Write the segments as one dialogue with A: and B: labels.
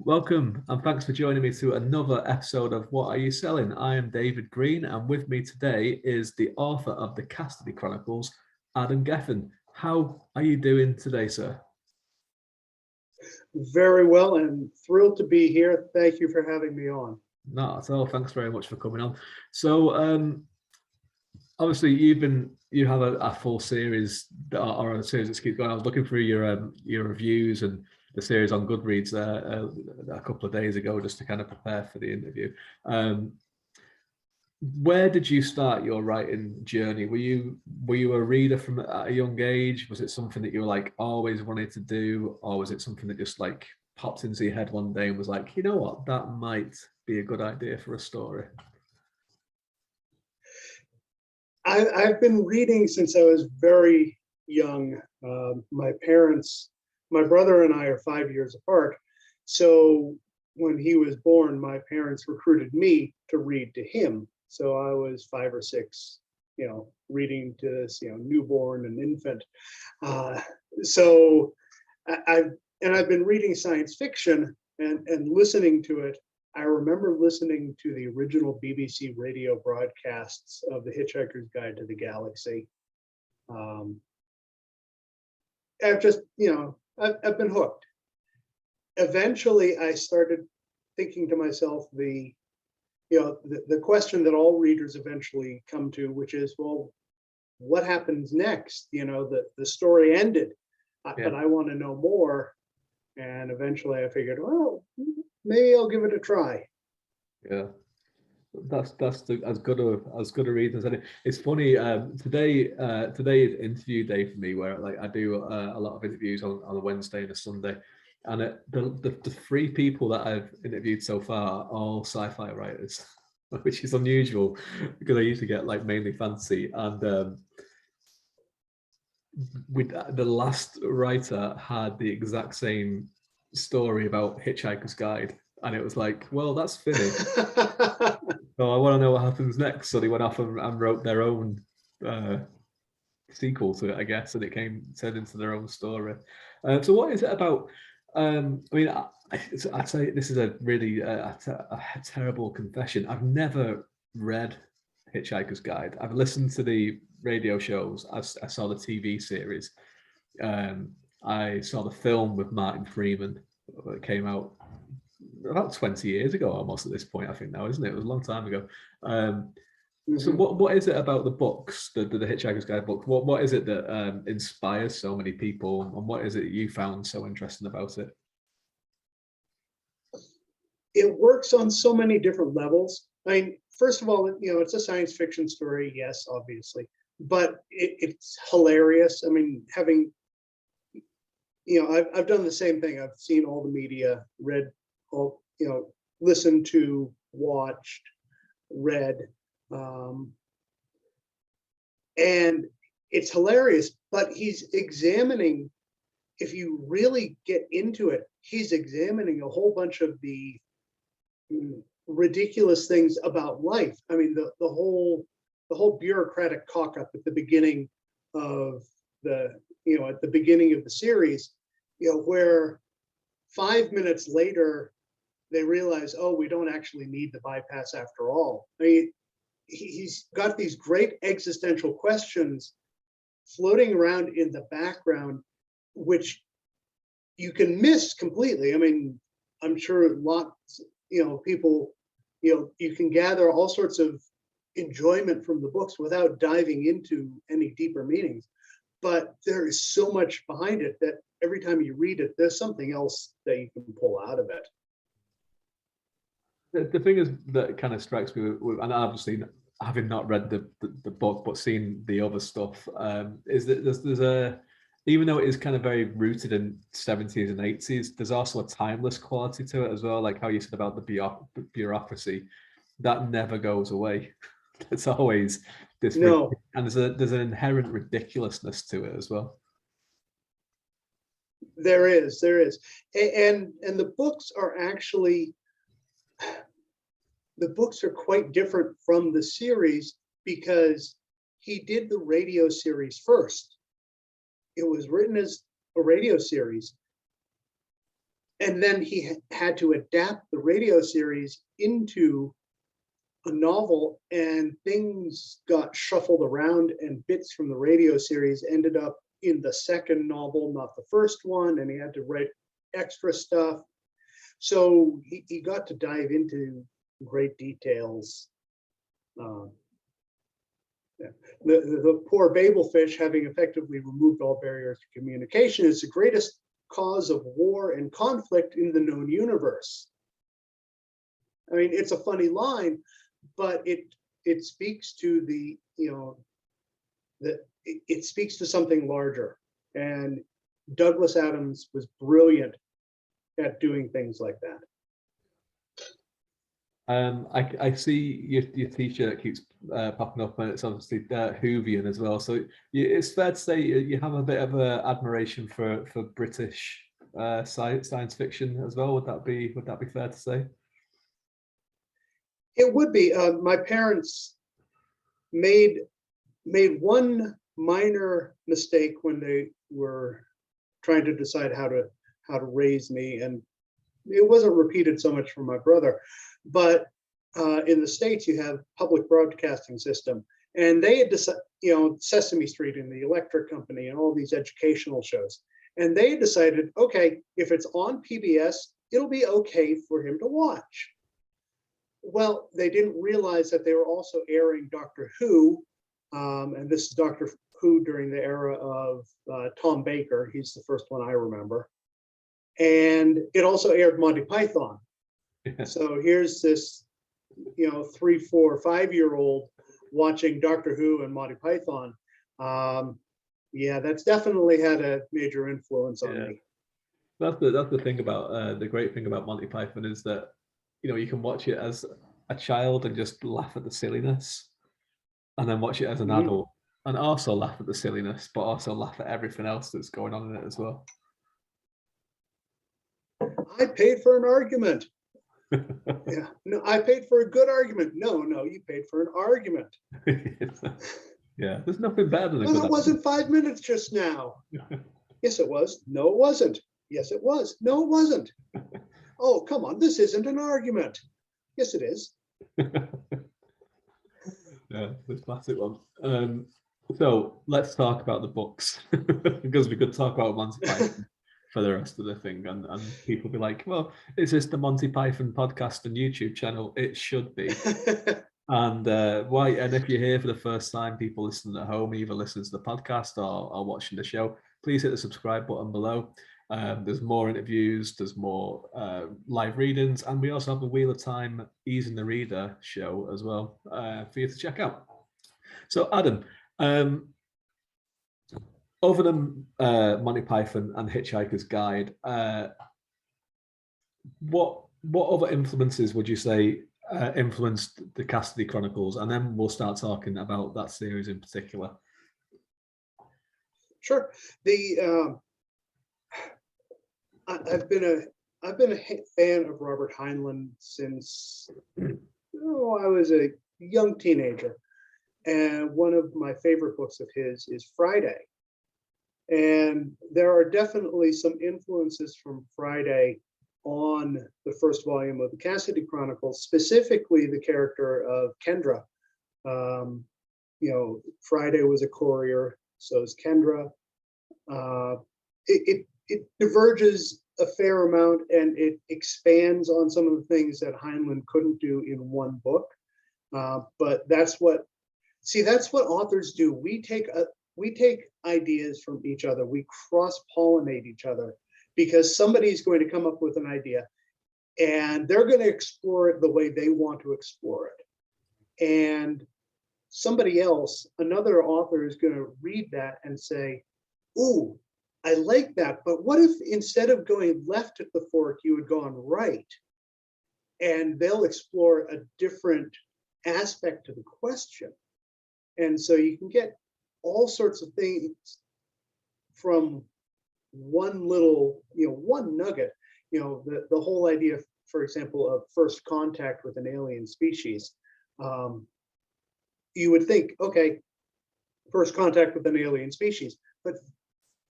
A: Welcome and thanks for joining me to another episode of What Are You Selling? I am David Green and with me today is the author of the Custody Chronicles, Adam Gaffen. How are you doing today, sir?
B: Very well, and thrilled to be here. Thank you for having me on.
A: Not at all. Thanks very much for coming on. So, obviously, you have a full series or a series that keeps going. I was looking through your reviews and the series on Goodreads a couple of days ago just to kind of prepare for the interview. Where did you start your writing journey? Were you a reader from at a young age? Was it something that you were like always wanted to do, or was it something that just like popped into your head one day and was like, you know what, that might be a good idea for a story?
B: I've been reading since I was very young. My brother and I are 5 years apart. So when he was born, my parents recruited me to read to him. So I was 5 or 6, reading to this, newborn and infant. So I've been reading science fiction and listening to it. I remember listening to the original BBC radio broadcasts of The Hitchhiker's Guide to the Galaxy. I've just, I've been hooked. Eventually, I started thinking to myself the question that all readers eventually come to, which is, well, what happens next? The story ended, but I want to know more. And eventually I figured, well, maybe I'll give it a try.
A: Yeah, that's as good a reason as any. It's funny. Today is interview day for me, where like I do a lot of interviews on a Wednesday and a Sunday, and the 3 people that I've interviewed so far are all sci-fi writers, which is unusual because I usually get like mainly fantasy. And the last writer had the exact same story about Hitchhiker's Guide, and it was like, well, that's finished. So I want to know what happens next. So they went off and wrote their own sequel to it, I guess, and it turned into their own story. So what is it about? I'd say this is a really a terrible confession. I've never read Hitchhiker's Guide. I've listened to the radio shows. I saw the TV series. I saw the film with Martin Freeman that came out about 20 years ago, almost at this point, I think now, isn't it? It was a long time ago. So what is it about the books, the Hitchhiker's Guide book? What is it that inspires so many people, and what is it you found so interesting about it?
B: It works on so many different levels. I mean, first of all, it's a science fiction story, yes, obviously, but it's hilarious. I mean, I've done the same thing. I've seen all the media, read all, listened to, watched, read, and it's hilarious. But he's examining, if you really get into it, he's examining a whole bunch of the ridiculous things about life. I mean, the whole bureaucratic cock up at the beginning of the series, where 5 minutes later they realize, oh, we don't actually need the bypass after all. I mean, he's got these great existential questions floating around in the background, which you can miss completely. I mean, I'm sure lots, people, you can gather all sorts of enjoyment from the books without diving into any deeper meanings. But there is so much behind it that every time you read it, there's something else that you can pull out of it.
A: The thing is that kind of strikes me with, and obviously having not read the book but seen the other stuff, is that there's a, even though it is kind of very rooted in 70s and 80s, there's also a timeless quality to it as well, like how you said about the bureaucracy that never goes away. It's always this,
B: no,
A: and there's an inherent ridiculousness to it as well.
B: There is, and the books are actually, the books are quite different from the series because he did the radio series first. It was written as a radio series. and then he had to adapt the radio series into a novel, and things got shuffled around, and bits from the radio series ended up in the second novel, not the first one, and he had to write extra stuff. So he got to dive into great details. Yeah. The poor Babelfish, having effectively removed all barriers to communication, is the greatest cause of war and conflict in the known universe. I mean, it's a funny line, but it speaks to the, it speaks to something larger. And Douglas Adams was brilliant at doing things like that.
A: I see your t-shirt keeps popping up, and it's obviously Whovian as well. So it's fair to say you have a bit of a admiration for British science fiction as well. Would that be fair to say?
B: It would be. My parents made one minor mistake when they were trying to decide how to raise me, and it wasn't repeated so much from my brother. But in the States, you have public broadcasting system, and they had decided, Sesame Street and the Electric Company and all these educational shows, and they decided, okay, if it's on PBS, it'll be okay for him to watch. Well, they didn't realize that they were also airing Doctor Who, and this is Doctor Who during the era of Tom Baker. He's the first one I remember. And it also aired Monty Python. Yeah. So here's this, 3, 4, 5-year-old watching Doctor Who and Monty Python. Yeah, that's definitely had a major influence on me.
A: That's the thing about the great thing about Monty Python is that you can watch it as a child and just laugh at the silliness, and then watch it as an adult and also laugh at the silliness, but also laugh at everything else that's going on in it as well.
B: I paid for an argument. Yeah, no, I paid for a good argument. No, you paid for an argument.
A: Yeah, there's nothing better than a good
B: argument. It wasn't 5 minutes just now. Yes, it was. No, it wasn't. Yes, it was. No, it wasn't. Oh, come on, this isn't an argument. Yes, it is.
A: Yeah, this classic one. So let's talk about the books, because we could talk about Monty Python for the rest of the thing, and people be like, well, is this the Monty Python podcast and YouTube channel? It should be. And why? And if you're here for the first time, people listening at home, either listening to the podcast or watching the show, please hit the subscribe button below. There's more interviews, there's more live readings, and we also have the Wheel of Time Easing the Reader show as well for you to check out. So Adam, other than Monty Python and Hitchhiker's Guide, what other influences would you say influenced the Custody Chronicles? And then we'll start talking about that series in particular.
B: Sure. I've been a fan of Robert Heinlein since I was a young teenager, and one of my favorite books of his is Friday. And there are definitely some influences from Friday on the first volume of the Cassidy Chronicles, specifically the character of Kendra. Friday was a courier, so is Kendra. It diverges a fair amount, and it expands on some of the things that Heinlein couldn't do in one book. But that's what authors do. We take ideas from each other. We cross-pollinate each other, because somebody's going to come up with an idea, and they're going to explore it the way they want to explore it. And somebody else, another author, is going to read that and say, ooh, I like that, but what if instead of going left at the fork, you had gone right? And they'll explore a different aspect to the question. And so you can get all sorts of things from one little, one nugget. The whole idea, for example, of first contact with an alien species. You would think, okay, first contact with an alien species, but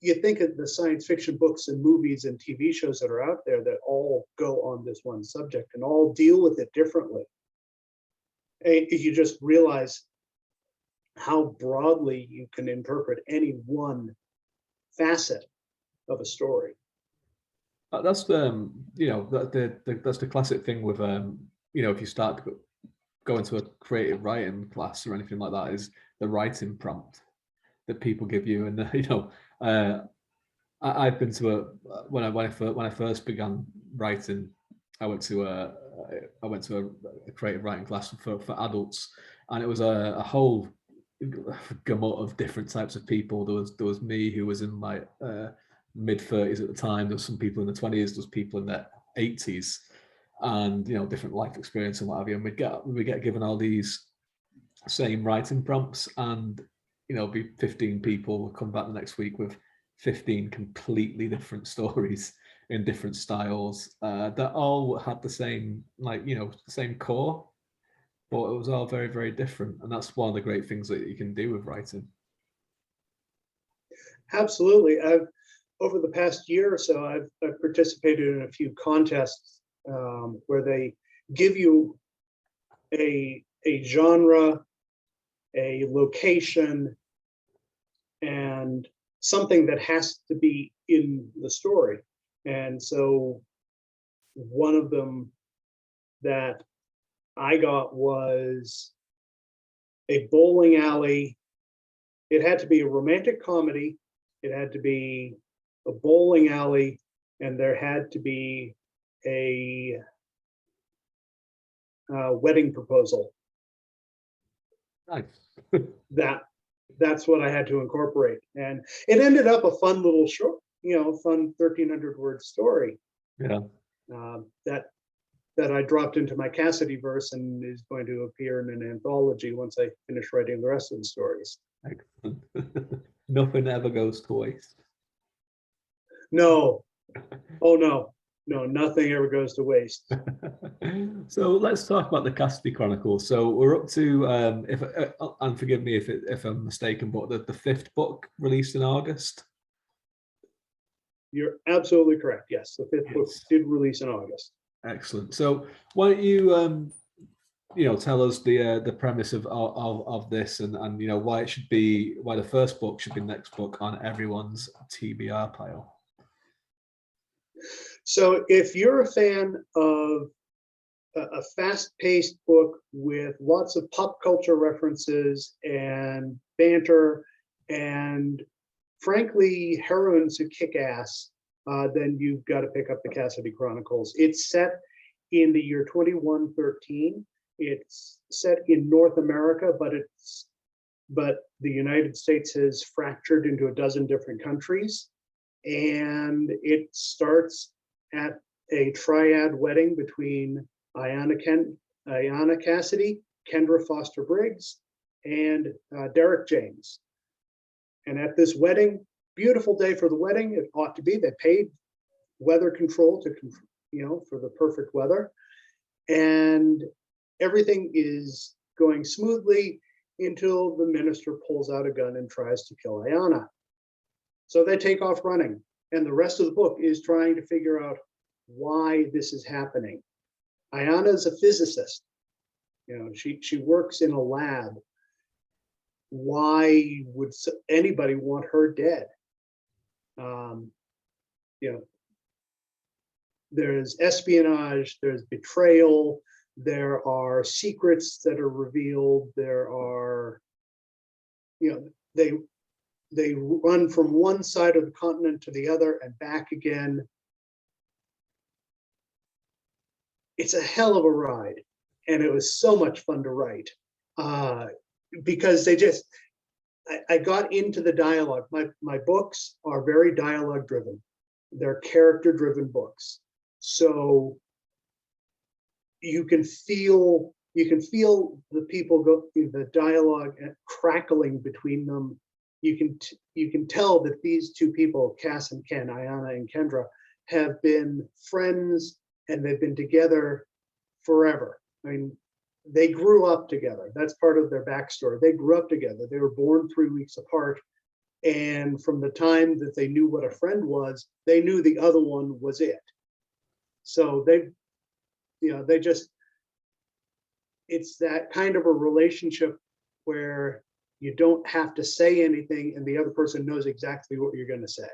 B: you think of the science fiction books and movies and TV shows that are out there that all go on this one subject and all deal with it differently. And you just realize how broadly you can interpret any one facet of a story.
A: That's you know, that's the classic thing with you know, if you start to go into a creative writing class or anything like that, is the writing prompt that people give you. And you know, I've been to a when I first began writing, I went to a creative writing class for adults, and it was a whole gamut of different types of people. There was me, who was in my mid-30s at the time. There was some people in the 20s. There was people in their 80s, and you know, different life experience and what have you. And we get given all these same writing prompts, and you know, be 15 people will come back the next week with 15 completely different stories in different styles that all had the same, like, you know, the same core, but it was all very, very different. And that's one of the great things that you can do with writing.
B: Absolutely. Over the past year or so, I've participated in a few contests where they give you a genre, a location, and something that has to be in the story. And so one of them that I got was a bowling alley. It had to be a romantic comedy. It had to be a bowling alley, and there had to be a wedding proposal.
A: Nice.
B: That's what I had to incorporate, and it ended up a fun little short, you know, fun 1,300 word story.
A: Yeah.
B: That I dropped into my Cassidy verse and is going to appear in an anthology once I finish writing the rest of the stories.
A: Excellent. Nothing ever goes to waste.
B: No, oh no, nothing ever goes to waste.
A: So let's talk about the Custody Chronicles. So we're up to, and forgive me if I'm mistaken, but the fifth book released in August.
B: You're absolutely correct. Yes, the fifth book did release in August.
A: Excellent. So why don't you, you know, tell us the premise of this, and you know, why the first book should be the next book on everyone's TBR pile.
B: So if you're a fan of a fast-paced book with lots of pop culture references and banter, and frankly heroines who kick ass, then you've got to pick up the Cassidy Chronicles. It's set in the year 2113. It's set in North America, but the United States has fractured into a dozen different countries, and it starts at a triad wedding between Ayanna Cassidy, Kendra Foster Briggs, and Derek James. And at this wedding, beautiful day for the wedding, it ought to be. They paid weather control to, you know, for the perfect weather, and everything is going smoothly until the minister pulls out a gun and tries to kill Ayanna. So they take off running, and the rest of the book is trying to figure out why this is happening. Ayanna is a physicist. You know, she works in a lab. Why would anybody want her dead? You know, there's espionage, there's betrayal, there are secrets that are revealed, there are, you know, they run from one side of the continent to the other and back again. It's a hell of a ride, and it was so much fun to write because I got into the dialogue. My books are very dialogue driven. They're character driven books. So you can feel the people go through the dialogue and crackling between them. You can tell that these two people, Cass and Ken, Ayanna and Kendra, have been friends, and they've been together forever. I mean, they grew up together. That's part of their backstory. They grew up together. They were born 3 weeks apart, And from the time that they knew what a friend was, they knew the other one was it. So they just, it's that kind of a relationship where you don't have to say anything and the other person knows exactly what you're going to say.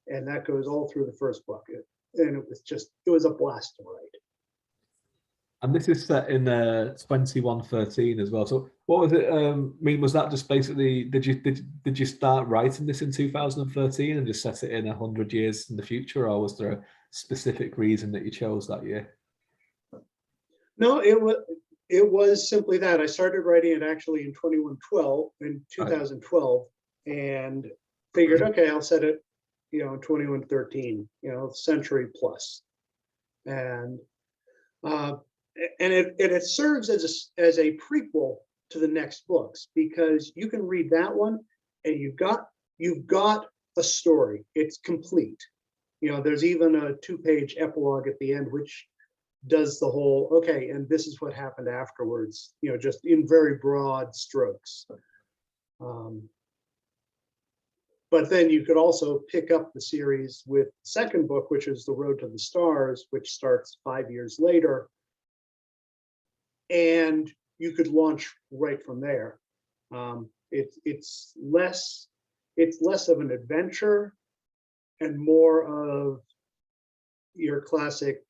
B: And that goes all through the first book. And it was a blast to write.
A: And this is set in 2113 as well. So what was it? I mean, was that just basically, did you start writing this in 2013 and just set it in 100 years in the future, or was there a specific reason that you chose that year?
B: No, it was simply that. I started writing it actually in 2012, and figured, okay, I'll set it, in 2113, century plus. And it serves as a prequel to the next books, because you can read that one and you've got a story. It's complete. There's even a 2-page epilogue at the end, which does the whole, okay, and this is what happened afterwards, just in very broad strokes. But then you could also pick up the series with the second book, which is The Road to the Stars, which starts 5 years later. And you could launch right from there. It's less of an adventure and more of your classic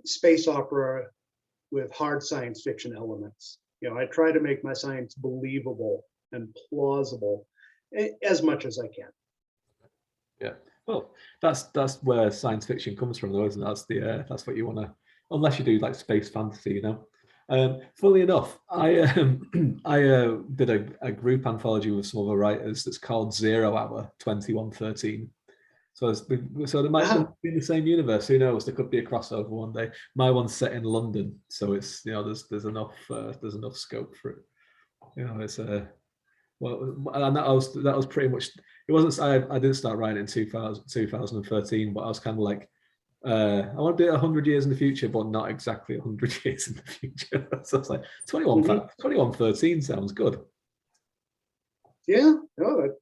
B: space opera with hard science fiction elements. I try to make my science believable and plausible as much as I can.
A: Yeah, well, that's where science fiction comes from, though, isn't it? That's what you want to, unless you do like space fantasy, Funnily enough, I did a group anthology with some other writers that's called 0 Hour 2113. So they might be in the same universe. Who knows? There could be a crossover one day. My one's set in London, so it's there's enough scope for it. It's well, and that was pretty much. It wasn't. I didn't start writing in 2013, but I was kind of like, I want to do it 100 years in the future, but not exactly 100 years in the future. So it's like 2113 sounds good.
B: Yeah, no, that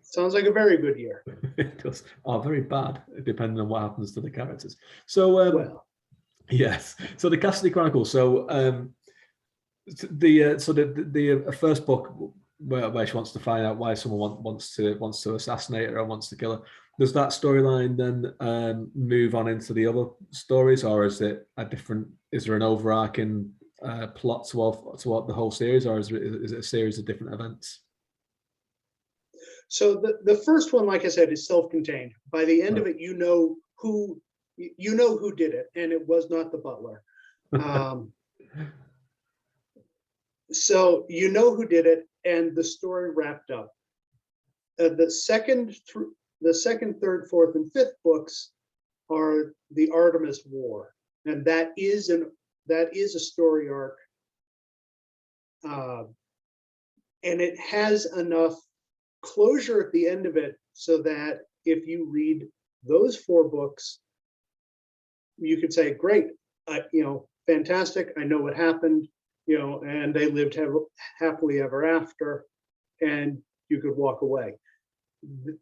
B: sounds like a very good year.
A: It does. Very bad, depending on what happens to the characters. So, yes. So the Custody Chronicles. So, the first book where she wants to find out why someone wants to assassinate her or wants to kill her. Does that storyline then move on into the other stories, or is it a different? Is there an overarching plot to the whole series, or is it a series of different events?
B: So the first one, like I said, is self-contained. By the end of it, you know who did it, and it was not the butler. So you know who did it, and the story wrapped up. The second, third, fourth, and fifth books are the Artemis War, and that is a story arc, and it has enough closure at the end of it so that if you read those 4 books, you could say, great, fantastic, I know what happened, and they lived happily ever after, and you could walk away.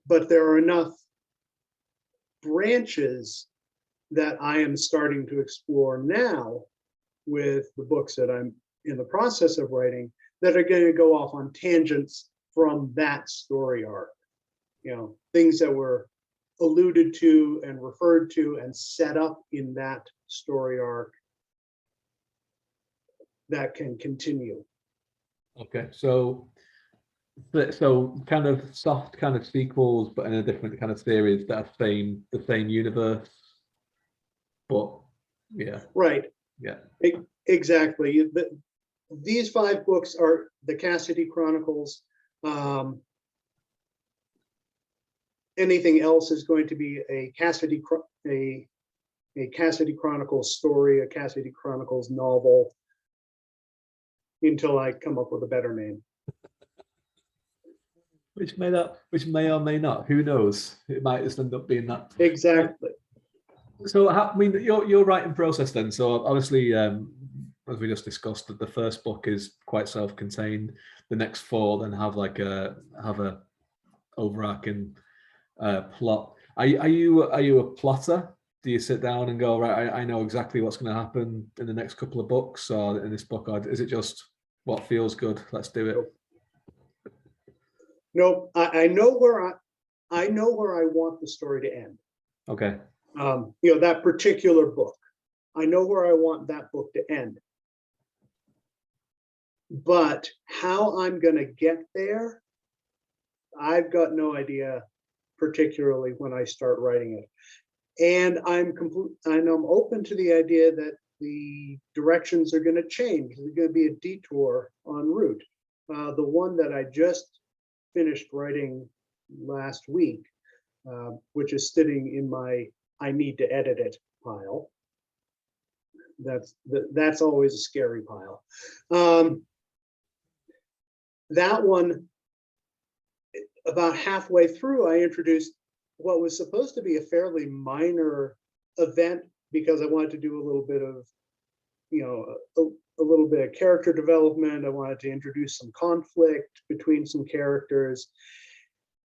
B: But there are enough branches that I am starting to explore now with the books that I'm in the process of writing that are going to go off on tangents from that story arc, things that were alluded to and referred to and set up in that story arc that can continue.
A: Okay, so kind of soft kind of sequels, but in a different kind of series that are the same universe, but yeah,
B: right,
A: yeah,
B: exactly. These 5 books are the Cassidy Chronicles. Anything else is going to be a Cassidy Chronicles story, a Cassidy Chronicles novel, until I come up with a better name.
A: Which may or may not. Who knows? It might just end up being that.
B: Exactly.
A: So, I mean, your writing process then. So, obviously, as we just discussed, that the first book is quite self-contained. The next four then have like a overarching plot. Are you a plotter? Do you sit down and go, right, I know exactly what's going to happen in the next couple of books or in this book, or is it just what feels good? Let's do it.
B: No, I know where I want the story to end.
A: Okay.
B: That particular book. I know where I want that book to end. But how I'm going to get there, I've got no idea, particularly when I start writing it. And I'm open to the idea that the directions are going to change. There's going to be a detour en route. The one that I just finished writing last week, which is sitting in my I need to edit it pile. That's always a scary pile. That one, about halfway through, I introduced what was supposed to be a fairly minor event because I wanted to do a little bit of, a little bit of character development. I wanted to introduce some conflict between some characters.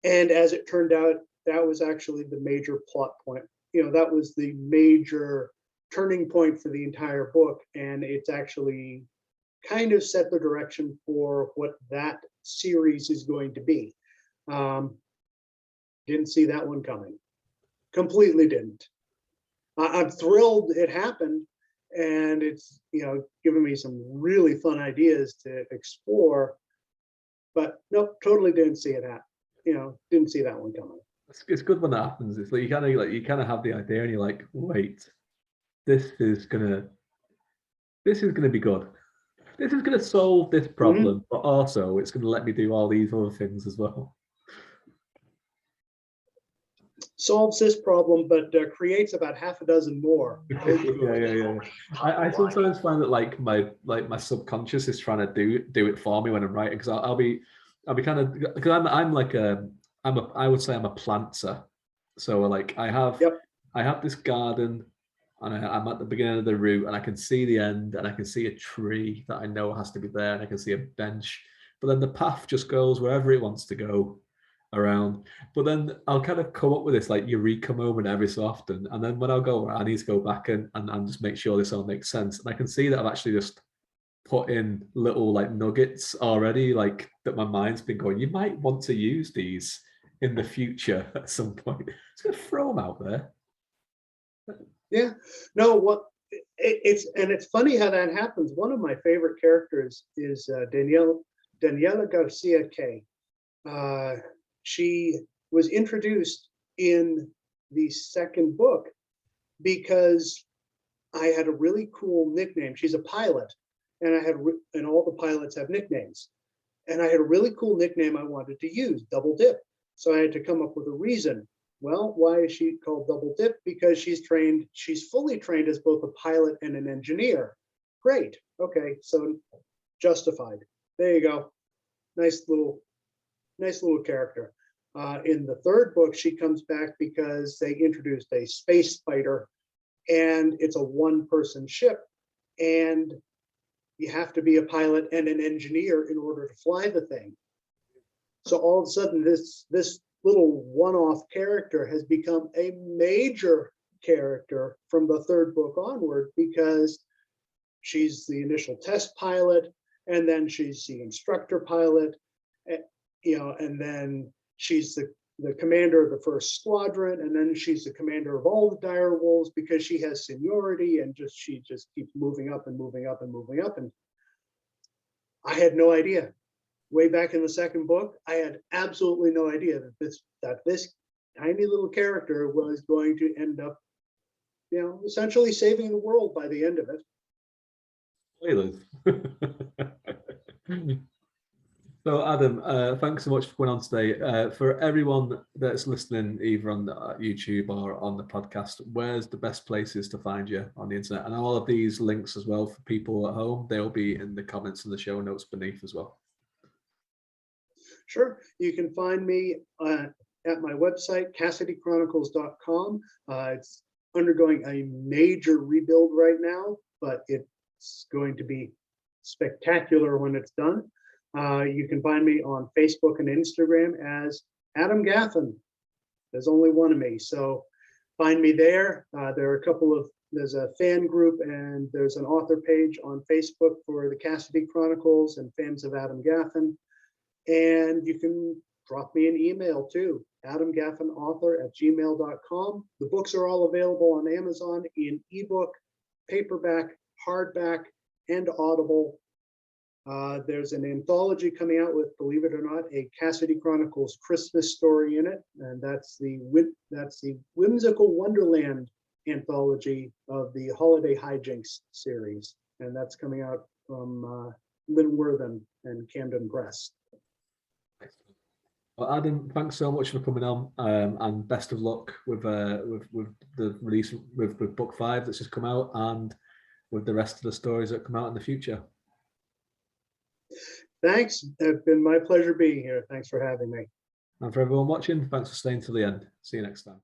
B: And as it turned out, that was actually the major plot point. That was the major turning point for the entire book. And it's actually kind of set the direction for what that series is going to be. Didn't see that one coming. Completely didn't. I'm thrilled it happened, and it's given me some really fun ideas to explore. But nope, totally didn't see it happen. Didn't see that one coming.
A: It's good when that happens. It's like you kind of have the idea, and you're like, wait, this is gonna be good. This is gonna solve this problem, but also it's gonna let me do all these other things as well.
B: Solves this problem, but creates about half a dozen more.
A: Yeah. I sometimes find that like my subconscious is trying to do it for me when I'm writing, because I'll be kind of, because I would say I'm a planter. So like I have this garden, and I'm at the beginning of the route, and I can see the end, and I can see a tree that I know has to be there, and I can see a bench, but then the path just goes wherever it wants to go around. But then I'll kind of come up with this like eureka moment every so often, and then when I'll go, I need to go back and just make sure this all makes sense, and I can see that I've actually just put in little like nuggets already, like that my mind's been going, you might want to use these in the future at some point. Just gonna throw them out there.
B: Yeah, no, it's funny how that happens. One of my favorite characters is Daniela Garcia Kay. She was introduced in the second book because I had a really cool nickname. She's a pilot, and all the pilots have nicknames. And I had a really cool nickname I wanted to use, Double Dip. So I had to come up with a reason. Well, why is she called Double Dip? Because she's fully trained as both a pilot and an engineer. Great. Okay, so justified. There you go. Nice little character. In the third book, she comes back because they introduced a space fighter, and it's a one-person ship, and you have to be a pilot and an engineer in order to fly the thing. So all of a sudden, this little one-off character has become a major character from the third book onward, because she's the initial test pilot, and then she's the instructor pilot, and then she's the commander of the first squadron, and then she's the commander of all the dire wolves because she has seniority, and she just keeps moving up and moving up and moving up. And I had no idea. Way back in the second book, I had absolutely no idea that this tiny little character was going to end up, essentially saving the world by the end of
A: it. So Adam, thanks so much for coming on today. For everyone that's listening, either on YouTube or on the podcast, where's the best places to find you on the internet? And all of these links as well for people at home, they'll be in the comments and the show notes beneath as well.
B: Sure. You can find me at my website, CassidyChronicles.com. It's undergoing a major rebuild right now, but It's going to be spectacular when it's done. You can find me on Facebook and Instagram as Adam Gaffen. There's only one of me, so find me there. There are there's a fan group and there's an author page on Facebook for the Custody Chronicles and fans of Adam Gaffen. And you can drop me an email too, adamgaffenauthor@gmail.com. The books are all available on Amazon in ebook, paperback, hardback, and Audible. There's an anthology coming out with, believe it or not, a Cassidy Chronicles Christmas story in it, and that's the Whimsical Wonderland anthology of the Holiday Hijinks series, and that's coming out from Lynn Wortham and Camden Press.
A: Well, Adam, thanks so much for coming on, and best of luck with the release with book 5 that's just come out, and with the rest of the stories that come out in the future.
B: Thanks. It's been my pleasure being here. Thanks for having me.
A: And for everyone watching, thanks for staying till the end. See you next time.